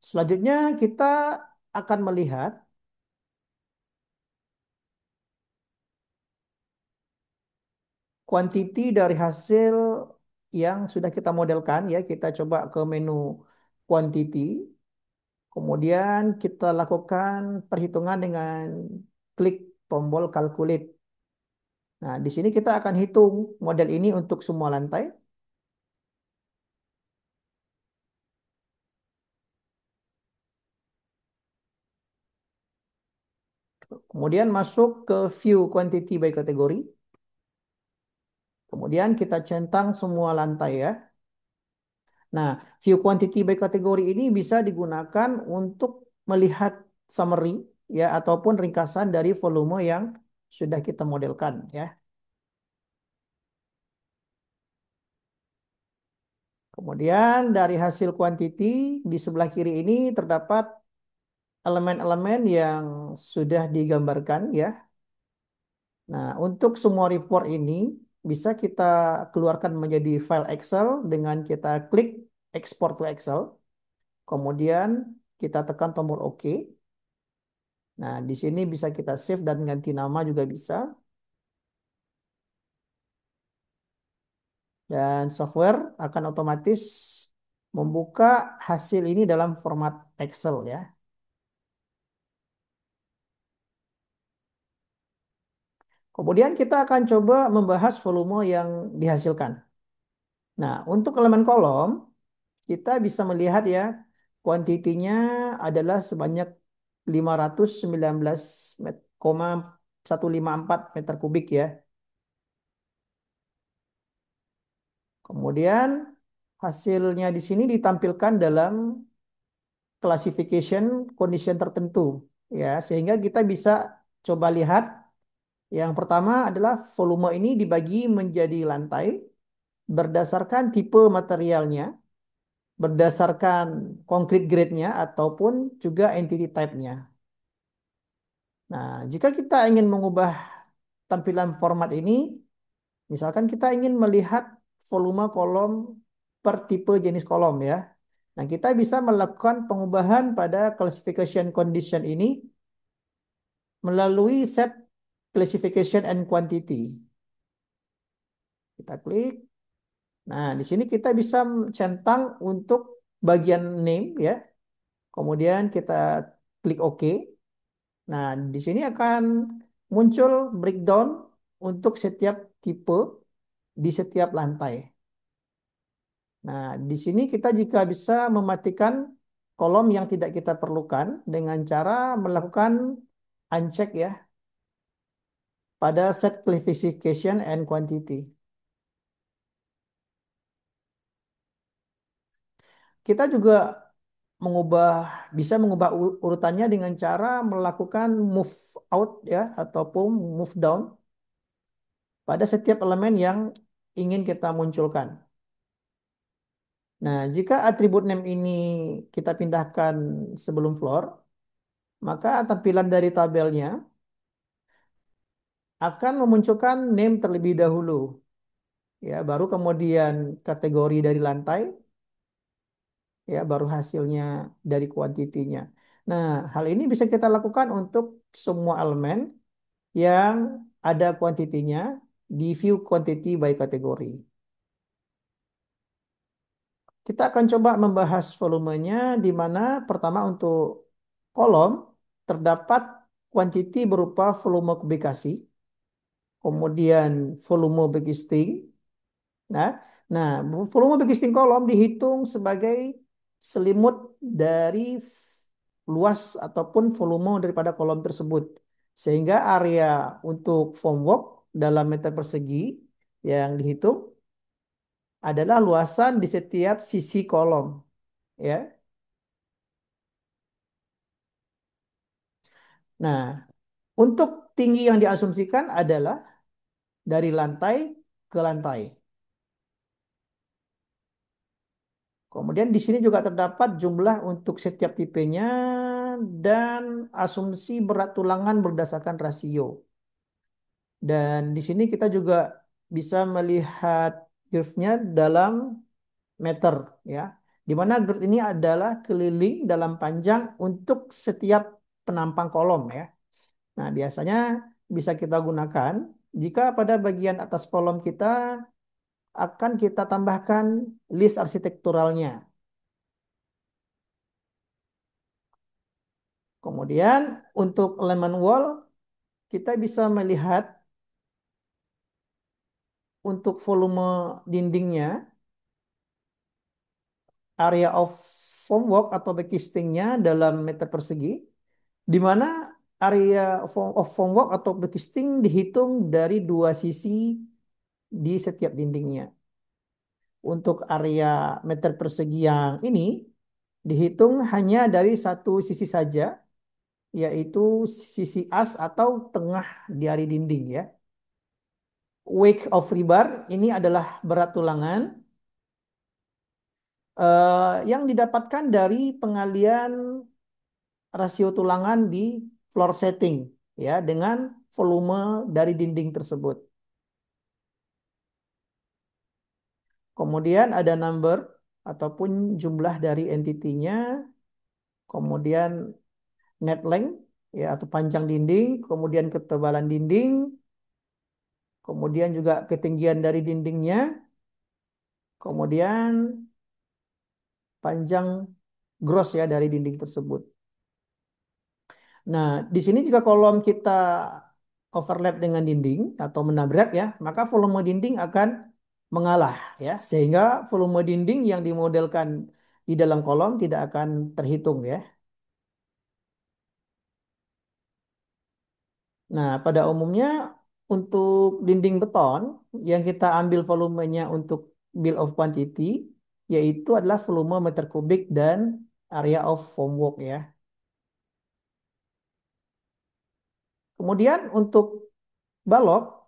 Selanjutnya kita akan melihat kuantiti dari hasil yang sudah kita modelkan ya. Kita coba ke menu quantity, kemudian kita lakukan perhitungan dengan klik tombol calculate. Nah, di sini kita akan hitung model ini untuk semua lantai. Kemudian masuk ke view quantity by kategori. Kemudian kita centang semua lantai ya. Nah, view quantity by kategori ini bisa digunakan untuk melihat summary ya ataupun ringkasan dari volume yang sudah kita modelkan ya. Kemudian dari hasil quantity di sebelah kiri ini terdapat elemen-elemen yang sudah digambarkan ya. Nah, untuk semua report ini bisa kita keluarkan menjadi file Excel dengan kita klik export to Excel. Kemudian kita tekan tombol OK. Nah, di sini bisa kita save dan ganti nama juga bisa. Dan software akan otomatis membuka hasil ini dalam format Excel ya. Kemudian kita akan coba membahas volume yang dihasilkan. Nah, untuk elemen kolom, kita bisa melihat ya, kuantitinya adalah sebanyak 519,154 meter kubik ya. Kemudian hasilnya di sini ditampilkan dalam classification condition tertentu ya, sehingga kita bisa coba lihat yang pertama adalah volume ini dibagi menjadi lantai berdasarkan tipe materialnya, berdasarkan concrete grade-nya ataupun juga entity type-nya. Nah, jika kita ingin mengubah tampilan format ini, misalkan kita ingin melihat volume kolom per tipe jenis kolom ya. Nah, kita bisa melakukan pengubahan pada classification condition ini melalui set classification and quantity. Kita klik. Nah, di sini kita bisa centang untuk bagian name ya. Kemudian kita klik OK. Nah, di sini akan muncul breakdown untuk setiap tipe di setiap lantai. Nah, di sini kita juga bisa mematikan kolom yang tidak kita perlukan dengan cara melakukan uncheck ya pada set classification and quantity. Kita juga mengubah bisa mengubah urutannya dengan cara melakukan move out ya ataupun move down pada setiap elemen yang ingin kita munculkan. Nah, jika atribut name ini kita pindahkan sebelum floor, maka tampilan dari tabelnya akan memunculkan name terlebih dahulu. Ya, baru kemudian kategori dari lantai, ya, baru hasilnya dari kuantitinya. Nah, hal ini bisa kita lakukan untuk semua elemen yang ada kuantitinya di view quantity by kategori. Kita akan coba membahas volumenya di mana pertama untuk kolom terdapat kuantiti berupa volume kubikasi, kemudian volume backisting. Nah, nah, volume backisting kolom dihitung sebagai selimut dari luas ataupun volume daripada kolom tersebut. Sehingga area untuk formwork dalam meter persegi yang dihitung adalah luasan di setiap sisi kolom, ya. Nah, untuk tinggi yang diasumsikan adalah dari lantai ke lantai. Kemudian di sini juga terdapat jumlah untuk setiap tipenya dan asumsi berat tulangan berdasarkan rasio. Dan di sini kita juga bisa melihat grafnya dalam meter ya. Di mana girth ini adalah keliling dalam panjang untuk setiap penampang kolom ya. Nah, biasanya bisa kita gunakan jika pada bagian atas kolom kita akan kita tambahkan list arsitekturalnya. Kemudian untuk elemen wall kita bisa melihat untuk volume dindingnya, area of formwork atau backcastingnya dalam meter persegi, di mana area of formwork atau backcasting dihitung dari dua sisi di setiap dindingnya. Untuk area meter persegi yang ini dihitung hanya dari satu sisi saja, yaitu sisi as atau tengah dari dinding ya. Weight of rebar ini adalah berat tulangan yang didapatkan dari pengalian rasio tulangan di floor setting ya dengan volume dari dinding tersebut. Kemudian ada number ataupun jumlah dari entitinya, kemudian net length ya atau panjang dinding, kemudian ketebalan dinding, kemudian juga ketinggian dari dindingnya, kemudian panjang gross ya dari dinding tersebut. Nah, di sini jika kolom kita overlap dengan dinding atau menabrak ya, maka volume dinding akan mengalah ya, sehingga volume dinding yang dimodelkan di dalam kolom tidak akan terhitung ya. Nah, pada umumnya untuk dinding beton yang kita ambil volumenya untuk bill of quantity yaitu adalah volume meter kubik dan area of formwork ya. Kemudian untuk balok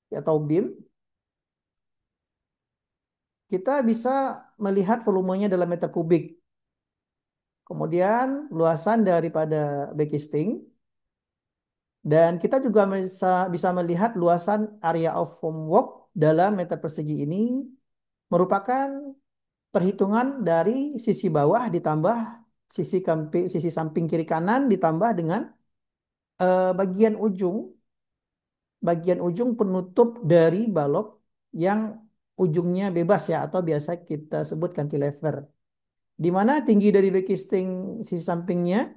atau beam kita bisa melihat volumenya dalam meter kubik. Kemudian luasan daripada backcasting dan kita juga bisa melihat luasan area of formwork dalam meter persegi ini merupakan perhitungan dari sisi bawah ditambah sisi samping kiri kanan ditambah dengan bagian ujung penutup dari balok yang ujungnya bebas ya atau biasa kita sebut cantilever. Di mana tinggi dari backcasting sisi sampingnya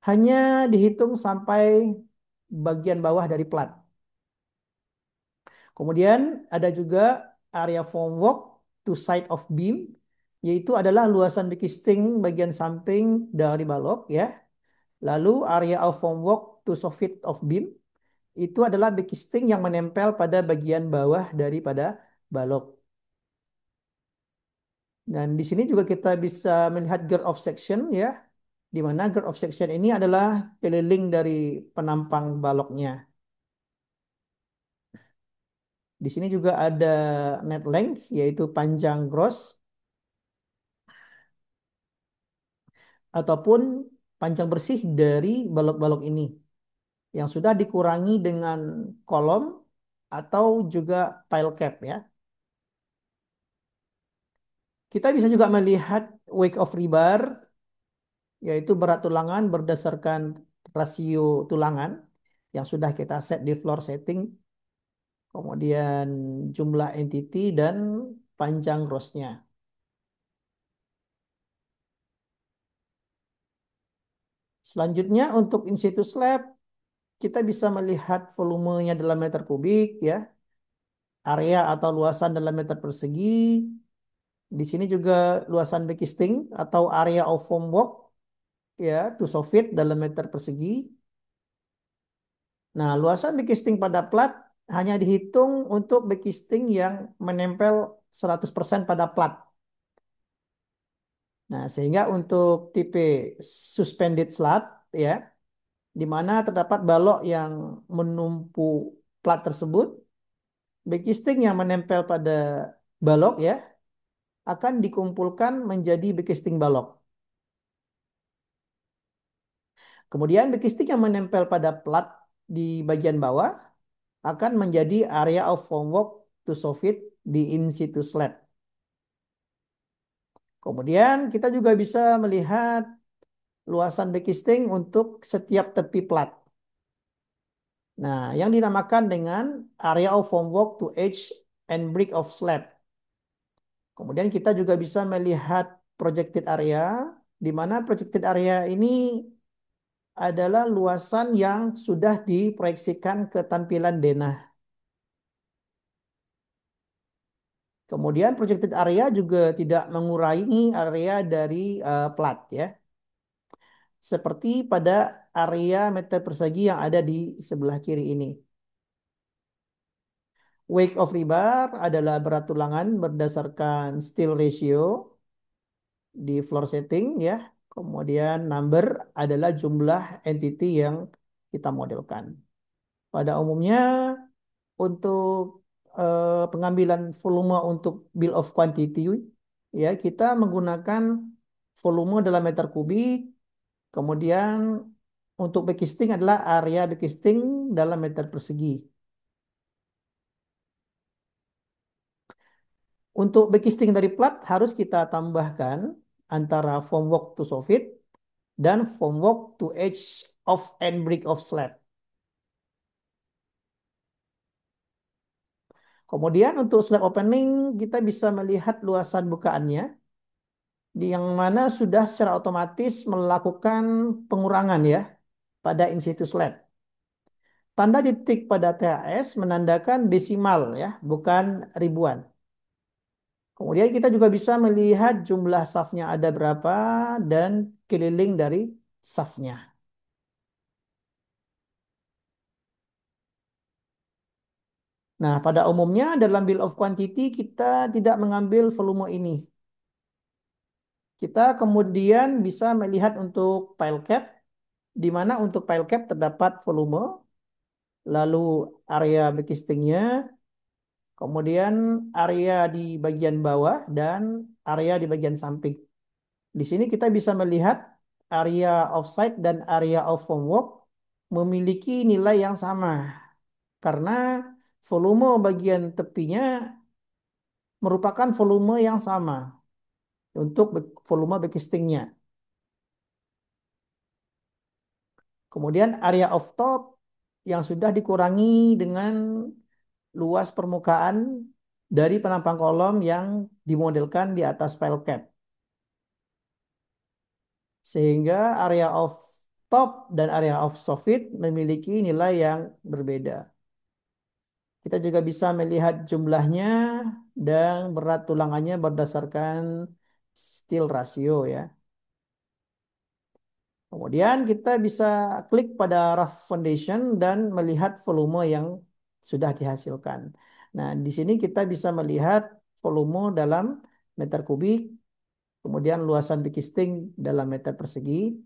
hanya dihitung sampai bagian bawah dari plat. Kemudian ada juga area formwork to side of beam, yaitu adalah luasan backcasting bagian samping dari balok ya. Lalu area of formwork to soffit of beam itu adalah backcasting yang menempel pada bagian bawah daripada balok. Dan di sini juga kita bisa melihat girth of section ya, di mana girth of section ini adalah keliling dari penampang baloknya. Di sini juga ada net length yaitu panjang gross ataupun panjang bersih dari balok-balok ini yang sudah dikurangi dengan kolom atau juga pile cap ya. Kita bisa juga melihat weight of rebar yaitu berat tulangan berdasarkan rasio tulangan yang sudah kita set di floor setting, kemudian jumlah entity dan panjang grossnya. Selanjutnya untuk in situ slab kita bisa melihat volumenya dalam meter kubik ya, area atau luasan dalam meter persegi. Di sini juga luasan backcasting atau area of formwork ya, to soffit dalam meter persegi. Nah, luasan backcasting pada plat hanya dihitung untuk backcasting yang menempel 100% pada plat. Nah, sehingga untuk tipe suspended slab ya, di mana terdapat balok yang menumpu plat tersebut, backcasting yang menempel pada balok ya akan dikumpulkan menjadi backcasting balok. Kemudian backcasting yang menempel pada plat di bagian bawah akan menjadi area of formwork to soffit di in situ slab. Kemudian kita juga bisa melihat luasan backcasting untuk setiap tepi plat. Nah, yang dinamakan dengan area of formwork to edge and brick of slab. Kemudian kita juga bisa melihat projected area, di mana projected area ini adalah luasan yang sudah diproyeksikan ke tampilan denah. Kemudian projected area juga tidak mengurangi area dari plat ya. Seperti pada area meter persegi yang ada di sebelah kiri ini. Weight of rebar adalah berat tulangan berdasarkan steel ratio di floor setting ya. Kemudian number adalah jumlah entity yang kita modelkan. Pada umumnya untuk pengambilan volume untuk bill of quantity ya kita menggunakan volume dalam meter kubik. Kemudian untuk backcasting adalah area backcasting dalam meter persegi. Untuk backcasting dari plat harus kita tambahkan antara formwork to soffit dan formwork to edge of end brick of slab. Kemudian untuk slab opening kita bisa melihat luasan bukaannya di yang mana sudah secara otomatis melakukan pengurangan ya pada in situ slab. Tanda titik pada THS menandakan desimal ya, bukan ribuan. Kemudian kita juga bisa melihat jumlah safnya ada berapa dan keliling dari safnya. Nah, pada umumnya dalam bill of quantity kita tidak mengambil volume ini. Kita kemudian bisa melihat untuk pile cap, di mana untuk pile cap terdapat volume, lalu area backcastingnya, kemudian area di bagian bawah dan area di bagian samping. Di sini kita bisa melihat area offsite dan area of formwork memiliki nilai yang sama karena volume bagian tepinya merupakan volume yang sama untuk volume backcastingnya. Kemudian area of top yang sudah dikurangi dengan luas permukaan dari penampang kolom yang dimodelkan di atas file cap. Sehingga area of top dan area of soffit memiliki nilai yang berbeda. Kita juga bisa melihat jumlahnya dan berat tulangannya berdasarkan steel ratio ya. Kemudian kita bisa klik pada rough foundation dan melihat volume yang sudah dihasilkan. Nah, di sini kita bisa melihat volume dalam meter kubik, kemudian luasan backcasting dalam meter persegi,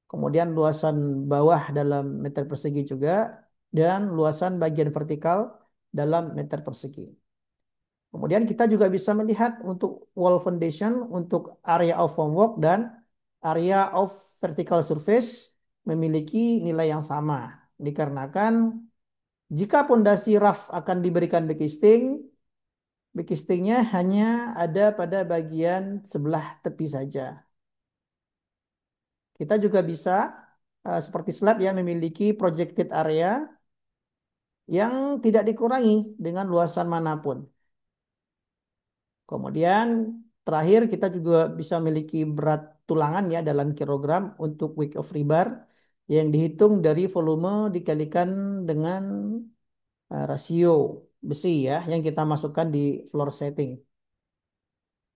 kemudian luasan bawah dalam meter persegi juga, dan luasan bagian vertikal dalam meter persegi. Kemudian kita juga bisa melihat untuk wall foundation, untuk area of formwork dan area of vertical surface memiliki nilai yang sama. Dikarenakan jika pondasi rough akan diberikan backcasting, backcastingnya hanya ada pada bagian sebelah tepi saja. Kita juga bisa seperti slab ya memiliki projected area yang tidak dikurangi dengan luasan manapun. Kemudian terakhir kita juga bisa memiliki berat tulangan ya dalam kilogram untuk weight of rebar yang dihitung dari volume dikalikan dengan rasio besi ya yang kita masukkan di floor setting.